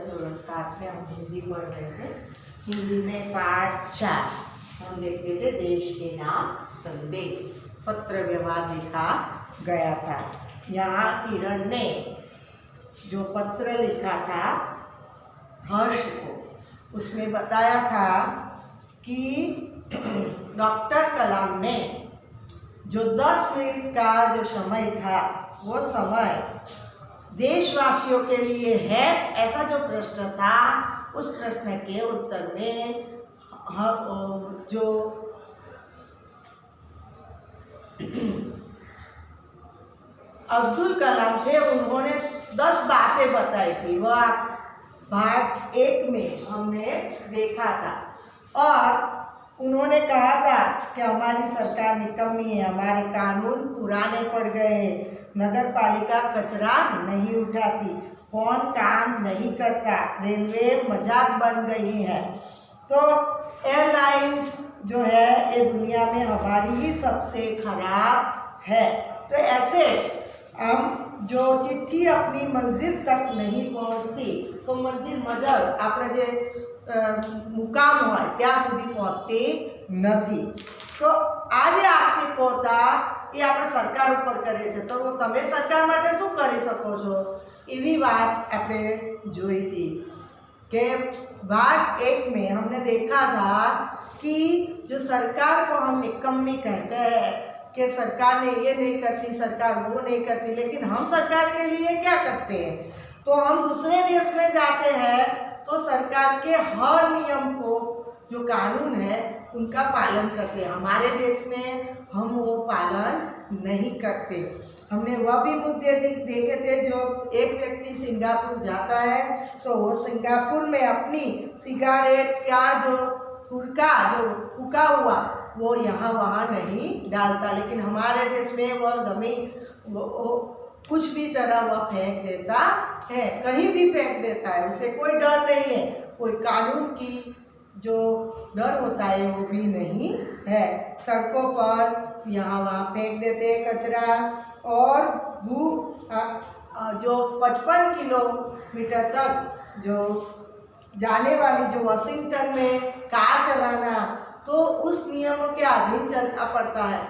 धोरण 7 में हम हिंदी पढ़ रहे थे। हिंदी में पाठ 4 हम देखते थे देश के नाम संदेश। पत्र व्यवहार लिखा गया था। यहाँ किरण ने जो पत्र लिखा था हर्ष को, उसमें बताया था कि डॉक्टर कलाम ने जो 10 मिनट का जो समय था वो समय देशवासियों के लिए है, ऐसा जो प्रश्न था उस प्रश्न के उत्तर में जो अब्दुल कलाम थे उन्होंने 10 बातें बताई थी। वह भाग 1 में हमने देखा था और उन्होंने कहा था कि हमारी सरकार निकम्मी है, हमारे कानून पुराने पड़ गए हैं, नगर पालिका कचरा नहीं उठाती, फोन काम नहीं करता, रेलवे मजाक बन गई है। तो एयरलाइंस जो है ये दुनिया में हमारी ही सबसे खराब है। तो ऐसे हम जो चिट्ठी अपनी मंजिल तक नहीं पहुँचती तो मंजिल આપણે જે મુકામ હોય ત્યાં સુધી પહોંચતી નથી। તો આ જે આક્ષેપો હતા એ આપણે સરકાર ઉપર કરીએ છીએ, તો તમે સરકાર માટે શું કરી શકો છો એવી વાત આપણે જોઈ હતી कि भाग 1 में हमने देखा था कि जो सरकार को हम निकम्मी कहते हैं कि सरकार ने ये नहीं करती, सरकार वो नहीं करती, लेकिन हम सरकार के लिए क्या करते हैं? तो हम दूसरे देश में जाते हैं तो सरकार के हर नियम को जो कानून है उनका पालन करते हैं। हमारे देश में हम वो पालन नहीं करते। हमने वह भी मुद्दे देखे थे, जो एक व्यक्ति सिंगापुर जाता है तो वो सिंगापुर में अपनी सिगारेट का जो फूका हुआ वो यहाँ वहाँ नहीं डालता, लेकिन हमारे देश में वह कुछ भी तरह वह फेंक देता है, कहीं भी फेंक देता है, उसे कोई डर नहीं है, कोई कानून की जो डर होता है वो भी नहीं है। सड़कों पर यहाँ वहाँ फेंक देते हैं कचरा। और जो 55 किलोमीटर तक जो जाने वाली जो वाशिंगटन में कार चलाना, तो उस नियमों के अधीन चलना पड़ता है,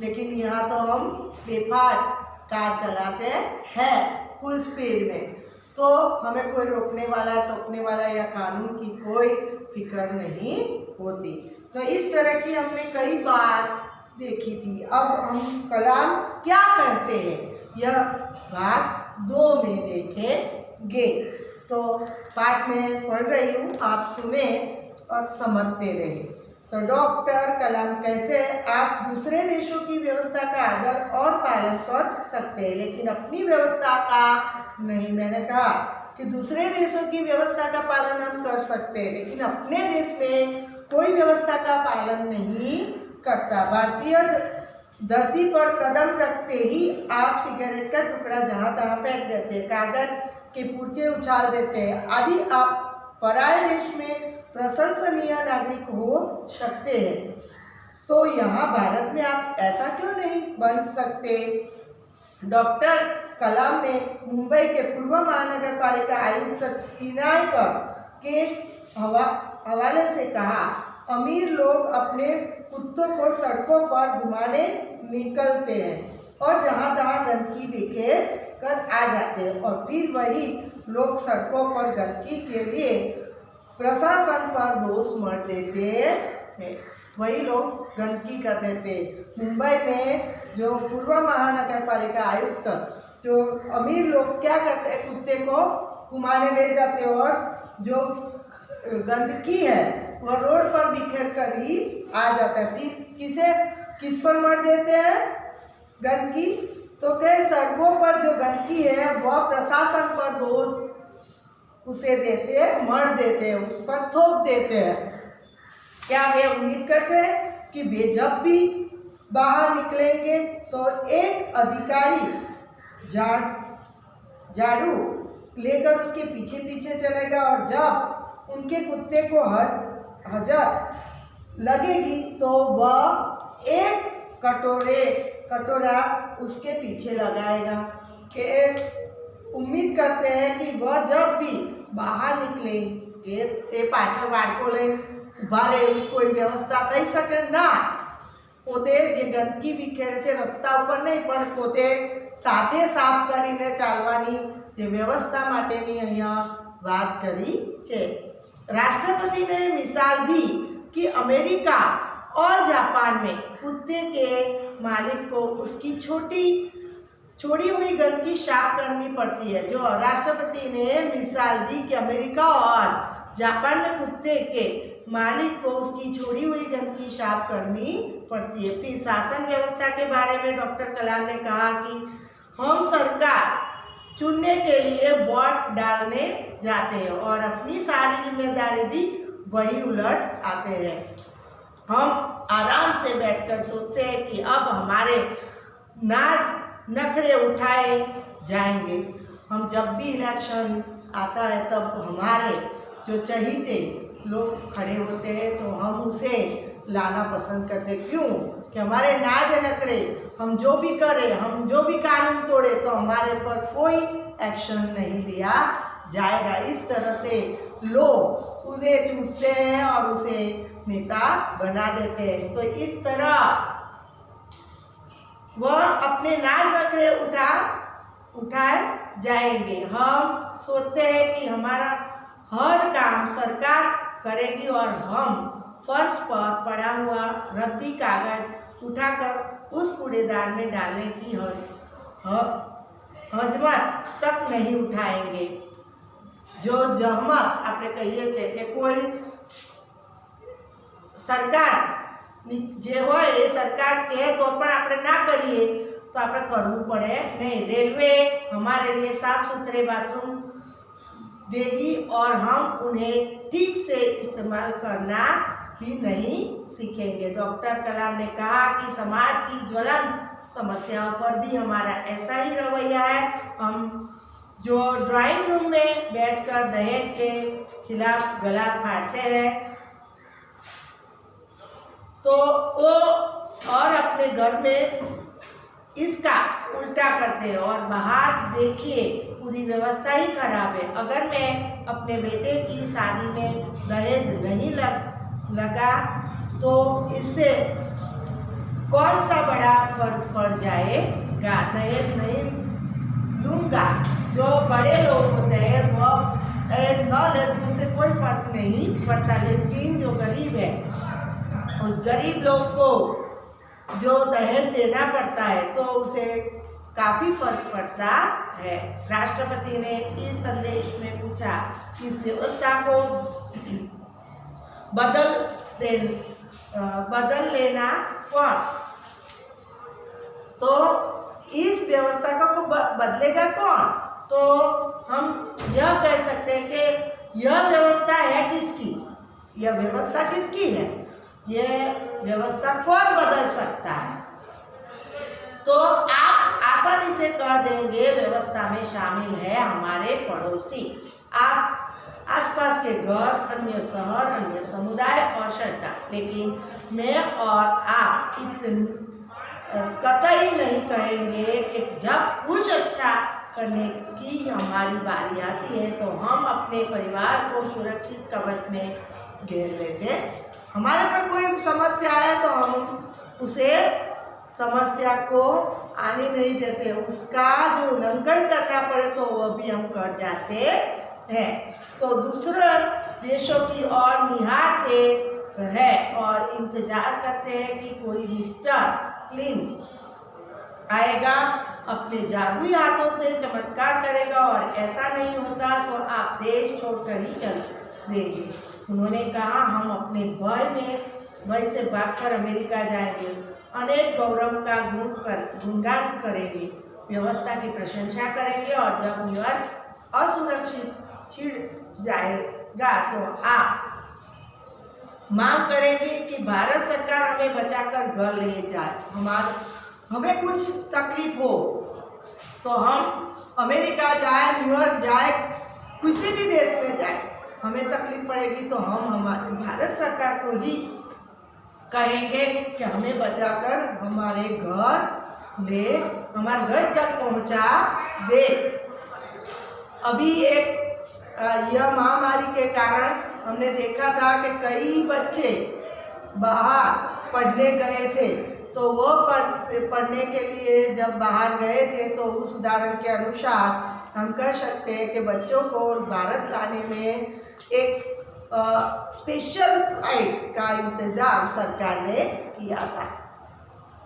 लेकिन यहाँ तो हम बेफाट कार चलाते हैं फुल स्पीड में, तो हमें कोई रोकने वाला टोकने वाला या कानून की कोई फिक्र नहीं होती। तो इस तरह की हमने कई बार देखी थी। अब हम कलाम क्या कहते हैं यह भाग 2 में देखेंगे। तो पाठ में पढ़ रही हूँ, आप सुने और समझते रहे। तो डॉक्टर कलाम कहते हैं आप दूसरे देशों की व्यवस्था का आदर और पालन कर सकते हैं, लेकिन अपनी व्यवस्था का नहीं। मैंने कहा कि दूसरे देशों की व्यवस्था का पालन हम कर सकते हैं, लेकिन अपने देश में कोई व्यवस्था का पालन नहीं करता। भारतीय धरती पर कदम रखते ही आप सिगरेट का टुकड़ा जहाँ तहाँ फेंक देते हैं, कागज के पुर्जे उछाल देते हैं आदि। आप पराये देश में प्रशंसनीय नागरिक हो सकते हैं, तो यहाँ भारत में आप ऐसा क्यों नहीं बन सकते? डॉक्टर कलाम ने मुंबई के पूर्व महानगर पालिका आयुक्त तिनायकर के हवाले से कहा, अमीर लोग अपने कुत्तों को सड़कों पर घुमाने निकलते हैं और जहाँ तहाँ गंदगी बिखेर कर आ जाते हैं, और फिर वही लोग सड़कों पर गंदगी के लिए प्रशासन पर दोष मर देते हैं। वही लोग गंदगी कर देते। मुंबई में जो पूर्व महानगर पालिका आयुक्त, जो अमीर लोग क्या करते हैं, कुत्ते को घुमाने ले जाते और जो गंदगी है वह रोड पर बिखेर कर ही आ जाता है। फिर किस पर मर देते हैं गंदगी? तो कई सड़कों पर जो गंदगी है वह प्रशासन पर दोष उसे देते हैं, मर देते हैं, उस पर थोप देते हैं। क्या वे उम्मीद करते हैं कि वे जब भी बाहर निकलेंगे तो एक अधिकारी झाड़ू लेकर उसके पीछे पीछे चलेगा, और जब उनके कुत्ते को हजर लगेगी तो वह एक कटोरा उसके पीछे लगाएगा। कि उम्मीद करते हैं कि वह जब भी બહાર નીકળે એ પાછળ બાળકો લઈને ઊભા રહે એવી કોઈ વ્યવસ્થા થઈ શકે ના. પોતે જે ગંદકી વિખેરે છે રસ્તા ઉપર નહીં, પણ પોતે સાથે સાફ કરીને ચાલવાની જે વ્યવસ્થા માટેની અહીંયા बात करी छे. राष्ट्रपति ने मिसाल दी कि अमेरिका और जापान में कुत्ते के मालिक को उसकी छोड़ी हुई गंदगी साफ करनी पड़ती है. जो राष्ट्रपति ने मिसाल दी कि अमेरिका और जापान में कुत्ते के मालिक को उसकी छोड़ी हुई गंदगी साफ करनी पड़ती है. फिर शासन व्यवस्था के बारे में डॉक्टर कलाम ने कहा कि हम सरकार चुनने के लिए वोट डालने जाते हैं और अपनी सारी जिम्मेदारी भी वही उलट आते हैं. हम आराम से बैठकर सोचते हैं कि अब हमारे नाज नखरे उठाए जाएंगे. हम जब भी इलेक्शन आता है तब हमारे जो चहीते लोग खड़े होते हैं तो हम उसे लाना पसंद करते. क्यों कि हमारे नाज नखरे हम जो भी करें, हम जो भी कानून तोड़े तो हमारे पर कोई एक्शन नहीं लिया जाएगा. इस तरह से लोग उन्हें चूटते हैं और उसे नेता बना देते हैं. तो इस तरह वह अपने नाज नखरे उठाए जाएंगे. हम सोचते हैं कि हमारा हर काम सरकार करेगी और हम फर्श पर पड़ा हुआ रद्दी कागज उठाकर उस कूड़ेदान में डालने की हजमत तक नहीं उठाएंगे. जो जहमत આપણે કહીએ છીએ કે કોઈ સરકાર જે હોય એ સરકાર કહે તો પણ આપણે ના કરીએ તો આપણે કરવું પડે નહીં. रेलवे हमारे लिए साफ सुथरे बाथरूम देगी और हम उन्हें ठीक से इस्तेमाल करना भी नहीं सीखेंगे. डॉक्टर कलाम ने कहा कि समाज की ज्वलंत समस्याओं पर भी हमारा ऐसा ही रवैया है. हम जो ड्राइंग रूम में बैठकर दहेज के खिलाफ गला फाड़ते हैं तो वो और अपने घर में इसका उल्टा करते हैं और बाहर देखिए पूरी व्यवस्था ही खराब है. अगर मैं अपने बेटे की शादी में दहेज नहीं लगा तो इससे कौन सा बड़ा फर्क पड़ जाएगा. दहेज नहीं लूँगा, जो बड़े लोग होते हैं वो दहेज न ले तो उससे कोई फर्क नहीं पड़ता. लेकिन जो गरीब है उस गरीब लोग को जो दहेज देना पड़ता है तो उसे काफ़ी फर्क पड़ता है. राष्ट्रपति ने इस संदेश में पूछा कि इस व्यवस्था को बदल लेना कौन. तो इस व्यवस्था को बदलेगा कौन. तो हम यह कह सकते हैं कि यह व्यवस्था है किसकी, यह व्यवस्था किसकी है, यह व्यवस्था कौन बदल सकता है. तो आप आसानी से कह देंगे व्यवस्था में शामिल है हमारे पड़ोसी, आप आसपास के घर, अन्य शहर, अन्य समुदाय और सरकार. लेकिन मैं और आप कतई नहीं कहेंगे कि जब कुछ अच्छा करने की हमारी बारी आती है तो हम अपने परिवार को सुरक्षित कवच में घेर लेंगे. हमारे पर कोई समस्या है तो हम उसे समस्या को आने नहीं देते. उसका जो उल्लंघन करना पड़े तो वह भी हम कर जाते हैं. तो दूसरे देशों की ओर निहारते है और इंतजार करते हैं कि कोई मिस्टर क्लीन आएगा, अपने जादुई हाथों से चमत्कार करेगा और ऐसा नहीं होता तो आप देश छोड़कर ही चल देंगे. उन्होंने कहा हम अपने भय से भागकर अमेरिका जाएंगे, अनेक गौरव का गुणगान करेंगे, व्यवस्था की प्रशंसा करेंगे और जब न्यूयॉर्क असुरक्षित छिड़ जाएगा तो आप मांग करेंगे कि भारत सरकार हमें बचाकर घर ले जाए. हमें कुछ तकलीफ हो तो हम अमेरिका जाए, न्यूयॉर्क जाए, किसी भी देश में जाए, हमें तकलीफ पड़ेगी तो हम हमारी भारत सरकार को ही कहेंगे कि हमें बचाकर हमारे घर तक पहुंचा दे. अभी एक यह महामारी के कारण हमने देखा था कि कई बच्चे बाहर पढ़ने गए थे, तो वो पढ़ने के लिए जब बाहर गए थे तो उस उदाहरण के अनुसार हम कह सकते हैं कि बच्चों को भारत लाने में एक स्पेशल फ्लाइट का इंतज़ाम सरकार ने किया था।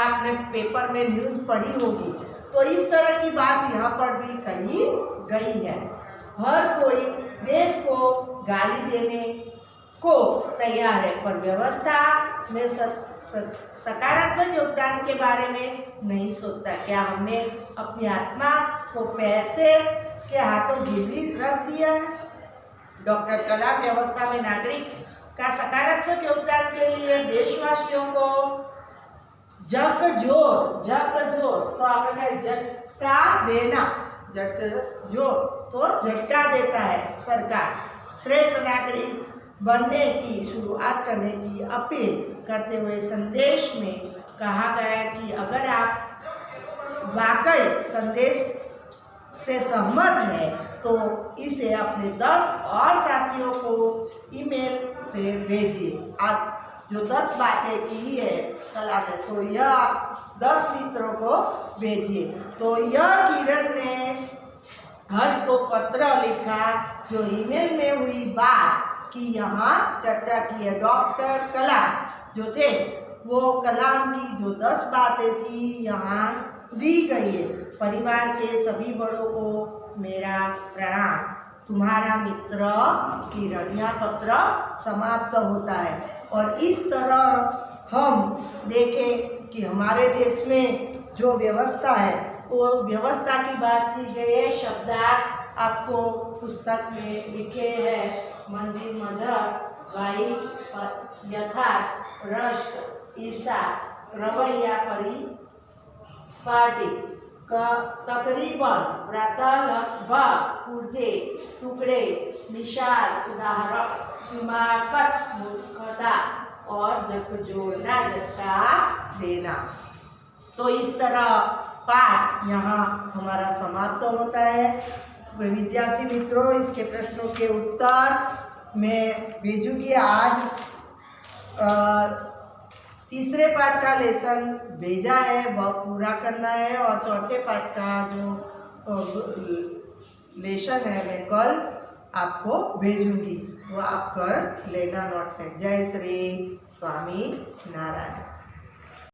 आपने पेपर में न्यूज़ पढ़ी होगी, तो इस तरह की बात यहाँ पर भी कही गई है। हर कोई देश को गाली देने को तैयार है, पर व्यवस्था में सकारात्मक योगदान के बारे में नहीं सोचता। क्या हमने अपनी आत्मा को पैसे के हाथों गिरवी रख दिया है? डॉक्टर कलाम व्यवस्था में नागरिक का सकारात्मक योगदान के लिए देशवासियों को झकझोर तो आपने झटका देना, झटका देता है सरकार। श्रेष्ठ नागरिक बनने की शुरुआत करने की अपील करते हुए संदेश में कहा गया कि अगर आप वाकई संदेश से सहमत हैं तो इसे अपने 10 और साथियों को ईमेल से भेजिए। आप जो 10 बातें की है कला में, तो यह 10 मित्रों को भेजिए। तो यह किरण ने हर्ष को पत्र लिखा जो ईमेल में हुई बात की यहाँ चर्चा की है। डॉक्टर कलाम जो थे वो कलाम की जो 10 बातें थी यहाँ दी गई है। परिवार के सभी बड़ों को मेरा प्रणाम। तुम्हारा मित्र किरण। यह पत्र समाप्त होता है और इस तरह हम देखें कि हमारे देश में जो व्यवस्था है वो व्यवस्था की बात की गई है। शब्दार्थ आपको पुस्तक में लिखे हैं। मंजिल मजहर वाई यथार्थ रश्क ईर्षा रवैया परिपाटी का तकरीबन प्रातः लगभग पुर्जे टुकड़े मिसाल उदाहरण हिमाकत मूर्खता और झकझोरना झटका देना। तो इस तरह पाठ यहाँ हमारा समाप्त होता है। विद्यार्थी मित्रों, इसके प्रश्नों के उत्तर मैं भेजूंगी। आज तीसरे पाठ का लेसन भेजा है, वह पूरा करना है और चौथे पाठ का जो लेसन है मैं कल आपको भेजूंगी, वो आप कर लेना नोट में। जय श्री स्वामी नारायण।